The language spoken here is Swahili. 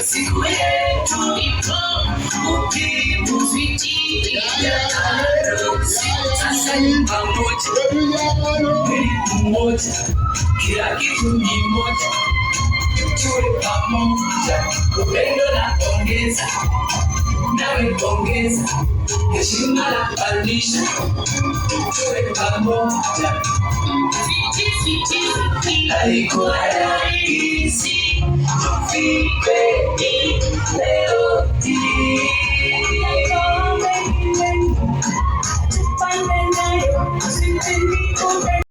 Siku yetu sasa ni pamoja, mwili mmoja, kila kitu ni moja, tuwe pamoja, upendo na pongeza, nawe pongeza, heshima na pandisha, tuwe pamoja. Haikuwa rahisi tufike leo hii. Tupande nayo, sisi ni